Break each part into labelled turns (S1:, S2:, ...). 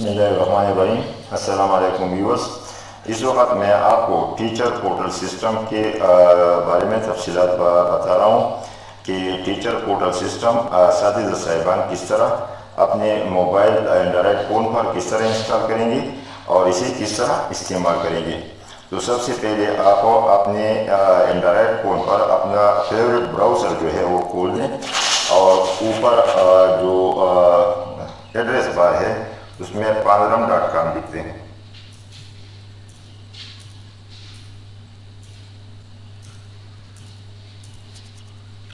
S1: बिस्मिल्लाहिर्रहमानिर्रहीम। अस्सलाम वालेकुम व्यूअर्स। इस वक्त मैं आपको टीचर पोर्टल सिस्टम के बारे में तफसीलात बता रहा हूँ कि टीचर पोर्टल सिस्टम असातिज़ा साहिबान किस तरह अपने मोबाइल एंड्रॉयड फ़ोन पर किस तरह इंस्टॉल करेंगे और इसे किस तरह इस्तेमाल करेंगे। तो सबसे पहले आप अपने एंड्रॉयड फ़ोन पर अपना फेवरेट ब्राउज़र जो है वो खोल लें और ऊपर जो एड्रेस बार है उसमें pandaram.com लिखते हैं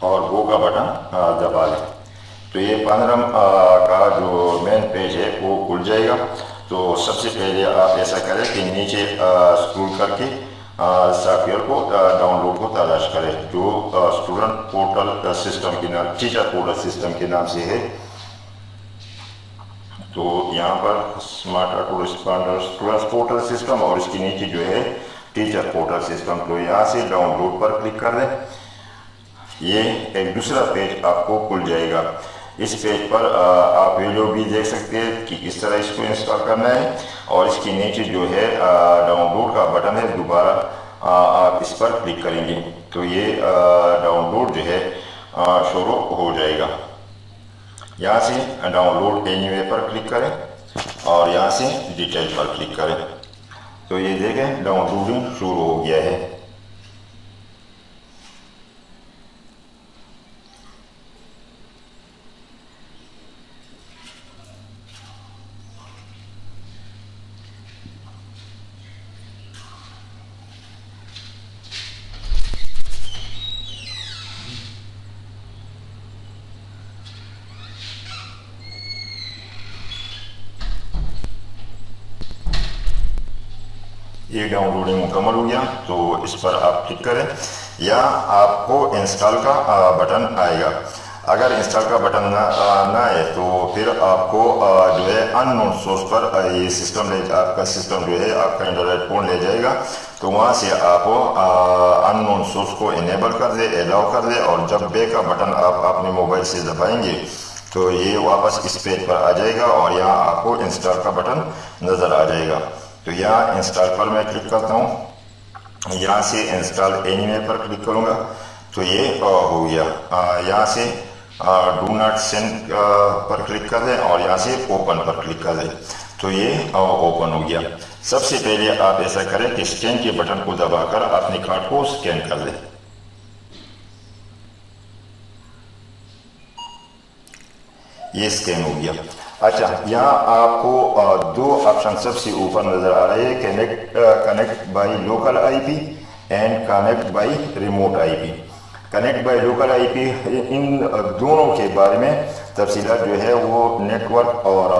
S1: और वो का बटन दबा लें। तो ये pandaram का जो मेन पेज है वो खुल जाएगा। तो सबसे पहले आप ऐसा करें कि नीचे स्क्रॉल करके सॉफ्टवेयर को डाउनलोड को तलाश करें जो स्टूडेंट पोर्टल सिस्टम के नाम टीचर पोर्टल सिस्टम के नाम से है। तो यहाँ पर स्मार्ट स्टूडेंट्स पोर्टल सिस्टम और इसके नीचे जो है टीचर पोर्टल सिस्टम। तो यहाँ से डाउनलोड पर क्लिक कर दें। ये एक दूसरा पेज आपको खुल जाएगा। इस पेज पर आप वीडियो भी देख सकते हैं कि किस तरह इसको इंस्टॉल करना है और इसके नीचे जो है डाउनलोड का बटन है, दोबारा आप इस पर क्लिक करेंगे तो ये डाउनलोड जो है शुरू हो जाएगा। यहाँ से डाउनलोड एनीवे पर क्लिक करें और यहाँ से डिटेल पर क्लिक करें। तो ये देखें डाउनलोडिंग शुरू हो गया है। ये डाउनलोडिंग मुकम्मल हो गया तो इस पर आप क्लिक करें या आपको इंस्टॉल का बटन आएगा। अगर इंस्टॉल का बटन ना आए तो फिर आपको जो है अननोन सोर्स पर ये सिस्टम आपका सिस्टम जो है आपका एंड्रॉयड फ़ोन ले जाएगा। तो वहाँ से आप अननोन सोर्स को इनेबल कर दे, अलाउ कर दे और जब बैक का बटन आप अपने मोबाइल से दबाएंगे तो ये वापस इस पेज पर आ जाएगा और यहाँ आपको इंस्टॉल का बटन नज़र आ जाएगा। तो यहाँ इंस्टॉल पर मैं क्लिक करता हूँ। यहाँ से इंस्टॉल एनीवे पर क्लिक करूँगा तो ये हो गया। यहाँ से डू नॉट सेंड पर क्लिक कर दें और यहाँ से ओपन पर क्लिक कर दें तो ये ओपन हो गया। सबसे पहले आप ऐसा करें कि स्कैन के बटन को दबाकर अपने कार्ड को स्कैन कर लें। ये स्कैन हो गया। अच्छा, यहाँ आपको दो ऑप्शन सबसे ऊपर नजर आ रहे हैं, connect by local IP and connect by remote IP. Connect by local IP इन दोनों के बारे में तफसीलात जो है वो नेटवर्क और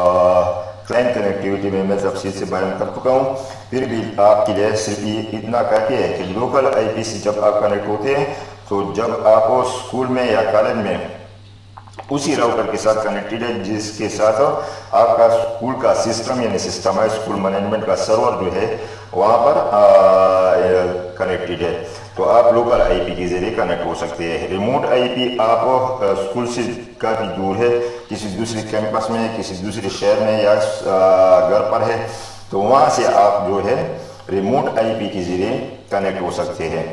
S1: क्लाइंट कनेक्टिविटी में मैं तफसील से बयान कर चुका हूँ। फिर भी आपके लिए सिर्फ ये इतना काफ़ी है कि लोकल आईपी से जब आप कनेक्ट होते हैं तो जब आप स्कूल में या कॉलेज में उसी राउटर के साथ कनेक्टेड है जिसके साथ आपका स्कूल का सिस्टम यानी सिस्टम है, स्कूल मैनेजमेंट का सर्वर जो है वहाँ पर कनेक्टेड है तो आप लोकल आईपी के जरिए कनेक्ट हो सकते हैं। रिमोट आईपी आप स्कूल से काफ़ी दूर है, किसी दूसरे कैंपस में, किसी दूसरे शहर में या घर पर है तो वहाँ से आप जो है रिमोट आईपी के जरिए कनेक्ट हो सकते हैं।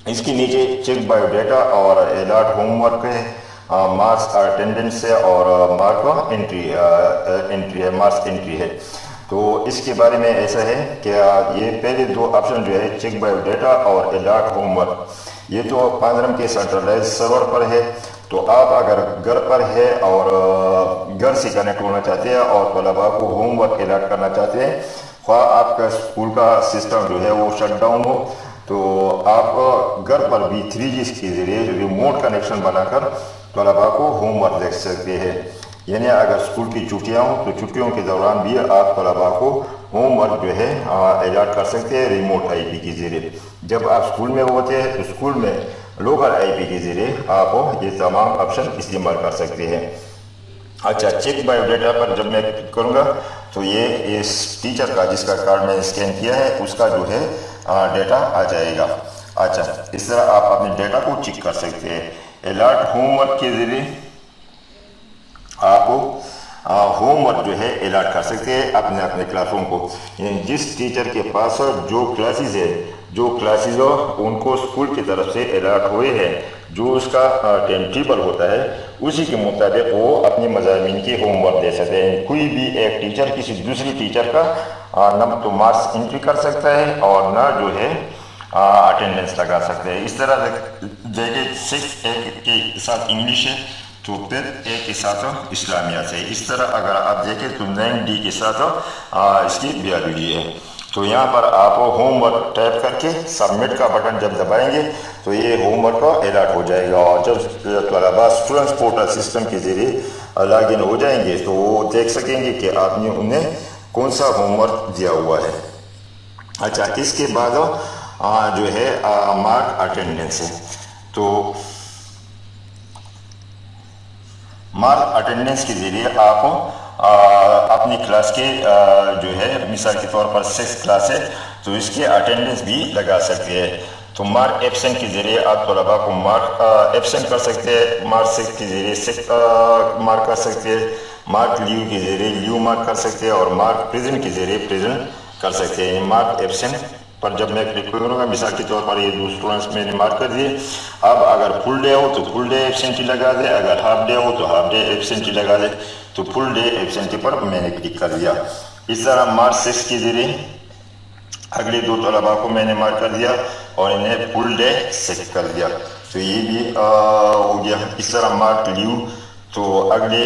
S1: इसके नीचे चेक बायोडाटा और अलर्ट होमवर्क है, मार्क्स अटेंडेंस है और मार्क एंट्री है, मार्क्स एंट्री है। तो इसके बारे में ऐसा है कि ये पहले दो ऑप्शन जो है चेक बायोडाटा और अलर्ट होमवर्क, ये तो pandaram के सेंट्रलाइज सर्वर पर है। तो आप अगर घर पर है और घर से कनेक्ट होना चाहते हैं और तलबा को होमवर्क अलर्ट करना चाहते हैं, ख्वाह आपका स्कूल का सिस्टम जो है वो शट डाउन हो तो आप घर पर भी 3G के जरिए रिमोट कनेक्शन बनाकर तलबा को होमवर्क देख सकते हैं। यानी अगर स्कूल की छुट्टियाँ हों तो छुट्टियों के दौरान भी आप तलबा को होमवर्क जो है अलर्ट कर सकते हैं रिमोट आईपी के जरिए। जब आप स्कूल में होते हैं तो स्कूल में लोकल आईपी के जरिए आप ये तमाम ऑप्शन इस्तेमाल कर सकते हैं। अच्छा, चेक बायोडाटा पर जब मैं क्लिक करूँगा तो ये इस टीचर का जिसका कार्ड मैंने स्कैन किया है उसका जो है डेटा आ जाएगा। अच्छा, इस तरह आप अपने डेटा को चेक कर सकते हैं। अलर्ट होमवर्क के जरिए आपको ہوم ورک جو ہے الاٹ کر سکتے ہیں اپنے اپنے کلاس روم کو. یعنی جس ٹیچر کے پاس جو کلاسز ہو ان کو اسکول کی طرف سے الاٹ ہوئے ہیں، جو اس کا ٹائم ٹیبل ہوتا ہے اسی کے مطابق وہ اپنی مضامین کے ہوم ورک دے سکتے ہیں. کوئی بھی ایک ٹیچر کسی دوسری ٹیچر کا نہ تو مارکس انٹری کر سکتا ہے اور نہ جو ہے اٹینڈنس لگا سکتے ہیں. اس طرح جیسے 6 ایک کے ساتھ انگلش ہے تو پھر ایک کے ساتھ اسلامیات ہے. اس طرح اگر آپ دیکھیں تو 9D کے ساتھ اس کی بیالوجی ہے. تو یہاں پر آپ ہوم ورک ٹیپ کر کے سبمٹ کا بٹن جب دبائیں گے تو یہ ہوم ورک الاٹ ہو جائے گا. اور جب طلباء اسٹوڈنٹس پورٹل سسٹم کے ذریعے لاگ ان ہو جائیں گے تو وہ دیکھ سکیں گے کہ آپ نے انہیں کون سا ہوم ورک دیا ہوا ہے. اچھا، اس کے بعد جو ہے مارک اٹینڈنس ہے. تو مارک اٹینڈنس کے ذریعے آپ اپنی کلاس کے جو ہے مثال کے طور پر 6 کلاس ہے تو اس کے اٹینڈنس بھی لگا سکتے ہیں. تو مارک ایبسنٹ کے ذریعے آپ طلباء کو مارک ایبسنٹ کر سکتے ہیں، مارک 6 کے ذریعے 6 مارک کر سکتے ہیں، مارک لیو کے ذریعے لیو مارک کر سکتے ہیں اور مارک پریزنٹ کے ذریعے پریزنٹ کر سکتے ہیں. مارک ایبسنٹ پر جب میں کلک کروں گا مثال کے طور پر یہ 2 اسٹوڈنٹس میں نے مارک کر دیے. اب اگر فل ڈے ہو تو فل ڈے ایبسنٹی لگا دے، اگر ہاف ڈے ہو تو ہاف ڈے ایبسنٹی لگا دے. تو فل ڈے ایبسنٹی پر میں نے کلک کر دیا. اس طرح مارک 6 کے ذریعے اگلے 2 طلباء کو میں نے مارک کر دیا اور انہیں فل ڈے 6 کر دیا. تو یہ بھی ہو گیا. اس طرح مارک لیو تو اگلے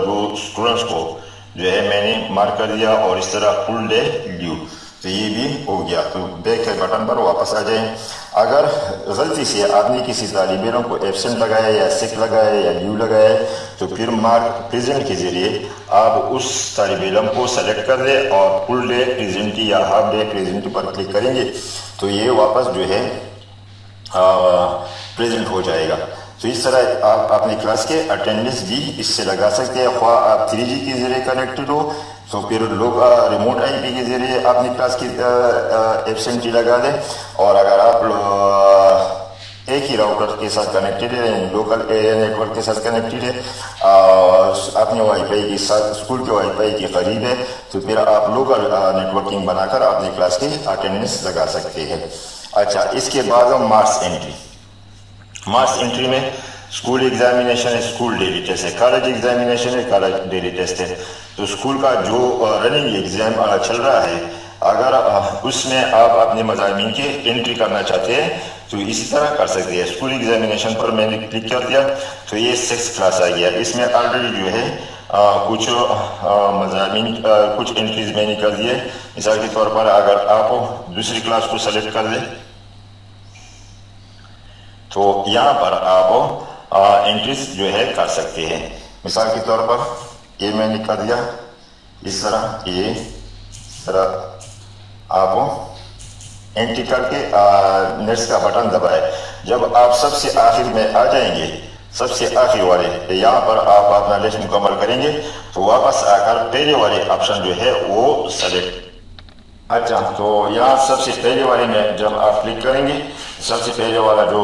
S1: 2 اسٹوڈنٹس کو جو ہے میں نے مارک کر دیا اور اس طرح فل ڈے لیو. تو یہ بھی ہو گیا. تو بیک کے بٹن پر واپس آ جائیں. اگر غلطی سے آپ نے کسی طالب علم کو ایبسنٹ لگایا یا سک لگایا یا لیو لگایا تو پھر مارک پریزنٹ کے ذریعے آپ اس طالب علم کو سلیکٹ کر دیں اور فل ڈے پریزنٹی یا ہاف ڈے پریزنٹی پر کلک کریں گے تو یہ واپس جو ہے پریزنٹ ہو جائے گا. تو اس طرح آپ اپنی کلاس کے اٹینڈنس بھی اس سے لگا سکتے ہیں. خواہ آپ 3G کے ذریعے کنیکٹڈ ہو تو پھر لوگ ریموٹ IP کے ذریعے اپنی کلاس کی ایبسنٹی لگا دیں، اور اگر آپ ایک ہی راؤٹر کے ساتھ کنیکٹڈ ہے، لوکل نیٹ ورک کے ساتھ کنیکٹڈ ہے، اپنے وائی فائی کے ساتھ اسکول کے وائی فائی کے قریب ہے تو پھر آپ لوکل نیٹ ورکنگ بنا کر اپنی کلاس کی اٹینڈنس لگا سکتے ہیں. اچھا، اس کے بعد مارکس انٹری. مارکس انٹری میں اسکول ایگزامینیشن ہے، اسکول ڈیلی ٹیسٹ ہے، کالج ایگزامینیشن ہے، کالج ڈیلی ٹیسٹ ہے. تو اسکول کا جو رننگ ایگزام چل رہا ہے اگر اس میں آپ اپنے مضامین کے انٹری کرنا چاہتے ہیں تو اسی طرح کر سکتے ہیں. اسکول ایگزامینیشن پر میں نے کلک کر دیا تو یہ 6 کلاس آ گیا. اس میں آلریڈی جو ہے کچھ مضامین کچھ انٹریز میں نے کر دیے. مثال کے طور پر اگر آپ دوسری کلاس کو سلیکٹ کر دیں تو یہاں پر آپ انٹریز جو ہے کر سکتے ہیں. مثال کے طور پر یہ میں نے کر دیا اس طرح. یہ طرح آپ انٹری کر کے نیکسٹ کا بٹن دبائے. جب آپ سب سے آخر میں آ جائیں گے، سب سے آخر والے یہاں پر آپ اپنا لسٹ مکمل کریں گے تو واپس آ کر پہلے والے آپشن جو ہے وہ سلیکٹ. اچھا، تو یہاں سب سے پہلے والے میں جب آپ کلک کریں گے سب سے پہلے والا جو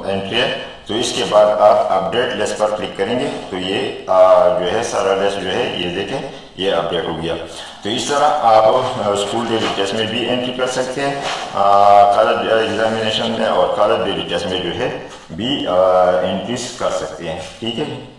S1: انٹری ہے تو اس کے بعد آپ اپڈیٹ لیسٹ پر کلک کریں گے تو یہ جو ہے سارا لیسٹ جو ہے یہ دیکھیں یہ اپڈیٹ ہو گیا. تو اس طرح آپ اسکول ڈیلی ٹیسٹ میں بھی انٹری کر سکتے ہیں، کالج ایگزامینیشن میں اور کالج ڈیلی ٹیسٹ میں جو ہے بھی انٹریز کر سکتے ہیں. ٹھیک ہے.